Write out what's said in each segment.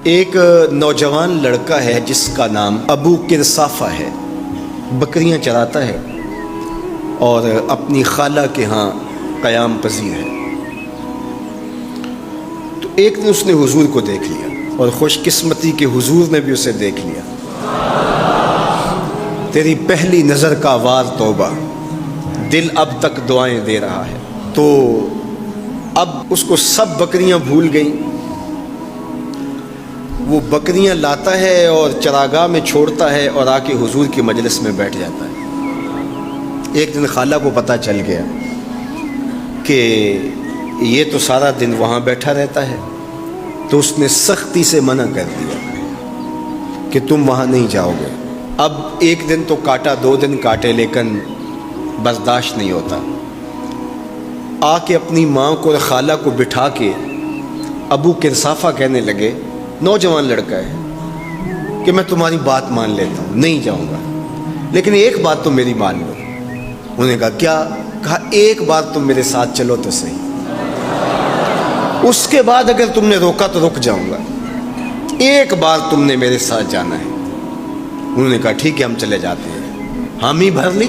ایک نوجوان لڑکا ہے جس کا نام ابو کرسافہ ہے، بکریاں چراتا ہے اور اپنی خالہ کے ہاں قیام پذیر ہے۔ تو ایک دن اس نے حضور کو دیکھ لیا اور خوش قسمتی کے حضور نے بھی اسے دیکھ لیا۔ تیری پہلی نظر کا وار توبہ، دل اب تک دعائیں دے رہا ہے۔ تو اب اس کو سب بکریاں بھول گئیں۔ وہ بکریاں لاتا ہے اور چراگاہ میں چھوڑتا ہے اور آ کے حضور کی مجلس میں بیٹھ جاتا ہے۔ ایک دن خالہ کو پتہ چل گیا کہ یہ تو سارا دن وہاں بیٹھا رہتا ہے، تو اس نے سختی سے منع کر دیا کہ تم وہاں نہیں جاؤ گے۔ اب ایک دن تو کاٹا، 2 دن کاٹے، لیکن برداشت نہیں ہوتا۔ آ کے اپنی ماں کو اور خالہ کو بٹھا کے ابو کرسافہ کہنے لگے، نوجوان لڑکا ہے، کہ میں تمہاری بات مان لیتا ہوں، نہیں جاؤں گا، لیکن ایک بات تو میری مان لو۔ انہوں نے کہا کیا؟ کہا ایک بار تم میرے ساتھ چلو تو صحیح، اس کے بعد اگر تم نے روکا تو رک جاؤں گا، ایک بار تم نے میرے ساتھ جانا ہے۔ انہوں نے کہا ٹھیک ہے، ہم چلے جاتے ہیں۔ حامی بھر لی،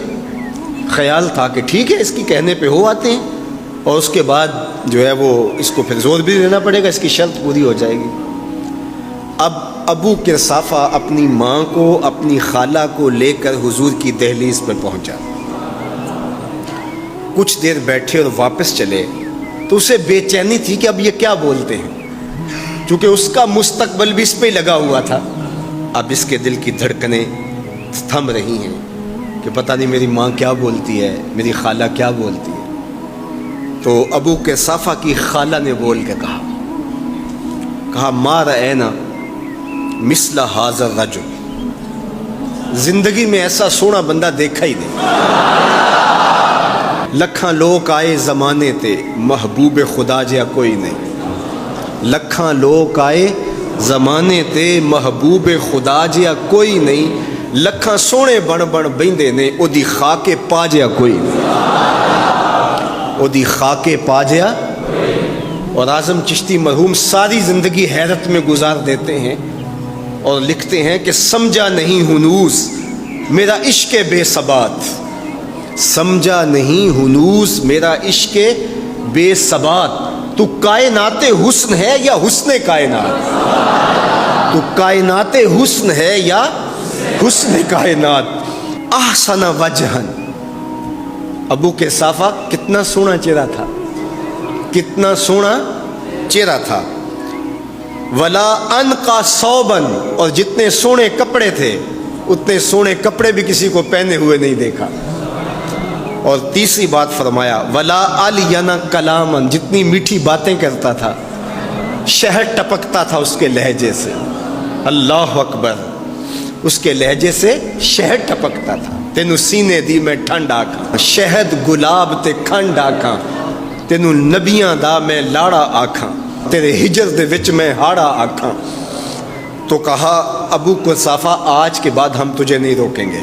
خیال تھا کہ ٹھیک ہے اس کی کہنے پہ ہو آتے ہیں، اور اس کے بعد جو ہے وہ اس کو پھر زور بھی دینا پڑے گا، اس کی شرط پوری ہو جائے گی۔ اب ابو کرسافہ اپنی ماں کو، اپنی خالہ کو لے کر حضور کی دہلیز پر پہنچا۔ کچھ دیر بیٹھے اور واپس چلے تو اسے بے چینی تھی کہ اب یہ کیا بولتے ہیں، چونکہ اس کا مستقبل بھی اس پہ لگا ہوا تھا۔ اب اس کے دل کی دھڑکنیں تھم رہی ہیں کہ پتہ نہیں میری ماں کیا بولتی ہے، میری خالہ کیا بولتی ہے۔ تو ابو کرسافہ کی خالہ نے بول کے کہا ما رأینا مثل ھذا الرجل، زندگی میں ایسا سونا بندہ دیکھا ہی نہیں۔ لکھاں لوگ آئے زمانے تے، محبوب خدا جیا کوئی نہیں۔ لکھاں لوگ آئے زمانے تے، محبوب خدا جیا کوئی نہیں۔ لکھاں سونے بن بن بیندے نے، او دی خاکے پا جیا کوئی نہیں، او دی خاکے پا جیا۔ اور اعظم چشتی مرحوم ساری زندگی حیرت میں گزار دیتے ہیں اور لکھتے ہیں کہ سمجھا نہیں ہنوز میرا عشق بے ثبات، سمجھا نہیں ہنوز میرا عشق بے ثبات، تو کائنات حسن ہے یا حسن کائنات، تو کائنات حسن ہے یا حسن کائنات۔ احسن وجہن، ابو کرسافہ کتنا سونا چہرہ تھا، کتنا سونا چہرہ تھا۔ ولا انقا ثوبا، اور جتنے سونے کپڑے تھے اتنے سونے کپڑے بھی کسی کو پہنے ہوئے نہیں دیکھا۔ اور تیسری بات فرمایا ولا الین کلاما، جتنی میٹھی باتیں کرتا تھا، شہد ٹپکتا تھا اس کے لہجے سے۔ اللہ اکبر، اس کے لہجے سے شہد ٹپکتا تھا۔ تینوں سینے دی میں ٹھنڈ آکھاں، شہد گلاب تے کھنڈ آکھاں، تینوں نبیاں دا میں لاڑا آکھاں، تیرے ہجر دے وچ میں ہاڑا آکھاں۔ تو کہا ابو کرسافہ آج کے بعد ہم تجھے نہیں روکیں گے،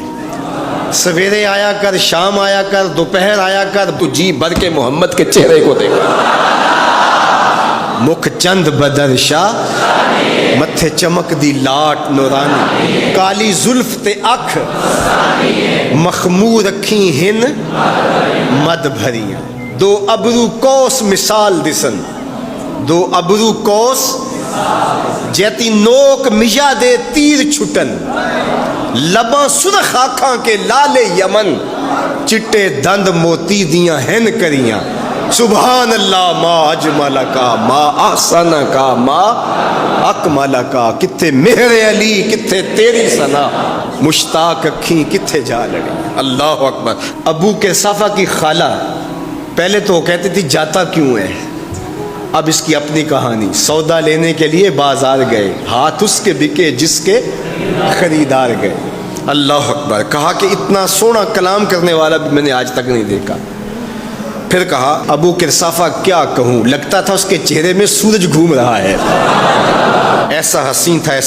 سویرے آیا کر، شام آیا کر، دوپہر آیا کر، تو جی بھر کے محمد کے چہرے کو دیکھا۔ مکھ چند بدر شاہ، متھے چمک دی لاٹ نورانی، کالی زلف تے اکھ، مخمور اکھیں ہن مد بھریاں، دو ابرو کوس مثال دسن، دو ابرو کوس جیتی نوک مجا دے تیر چھٹن، لباں سرخ آنکھاں کے لال یمن، چٹے دند موتی دیاں ہن کریاں۔ سبحان اللہ ما اجمل کا، ما احسن کا، ما اکمل کا، کتھے مہر علی کتھے تیری ثنا، مشتاق اکھیں کتھے جا لڑی۔ اللہ اکبر۔ ابو کرسافہ کی خالہ پہلے تو کہتی تھی جاتا کیوں ہے، اب اس کی اپنی کہانی۔ سودا لینے کے لیے بازار گئے، ہاتھ اس کے بکے جس کے خریدار گئے۔ اللہ اکبر۔ کہا کہ اتنا سونا کلام کرنے والا بھی میں نے آج تک نہیں دیکھا۔ پھر کہا ابو کرسافہ کیا کہوں، لگتا تھا اس کے چہرے میں سورج گھوم رہا ہے، ایسا حسین تھا۔